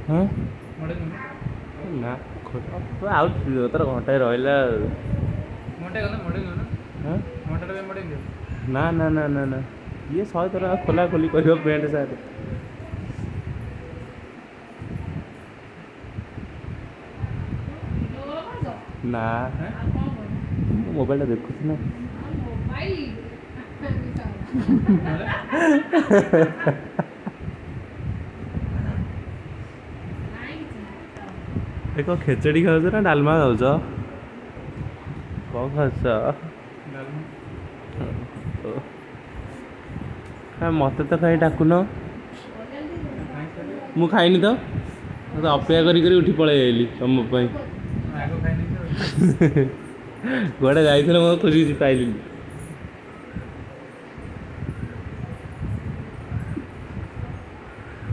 ହଁ ନା ଆଉ ତୋର ଘଣ୍ଟାଏ ରହିଲା ନା ନା ନା ନା ନା ଇଏ 100 ଟଙ୍କା ଖୋଲା ଖୋଲି କରିବ ପ୍ୟାଣ୍ଟ ସାର୍ଟ ନା ମୁଁ ମୋବାଇଲଟା ଦେଖୁଛି ନା ଏକ ଖେଚେଡ଼ି ଖାଉଛ ନା ଡାଲମା ଖାଉଛ କ'ଣ ଖାଉଛ ମୋତେ ତ କାହିଁ ଡାକୁନ ମୁଁ ଖାଇନି ତ ମୋତେ ଅପେକ୍ଷା କରି କରି ଉଠି ପଳେଇ ଆଇଲି ତମ ପାଇଁ କୁଆଡ଼େ ଯାଇଥିଲେ ମୁଁ ଖୋଜି ପାଇଲିନି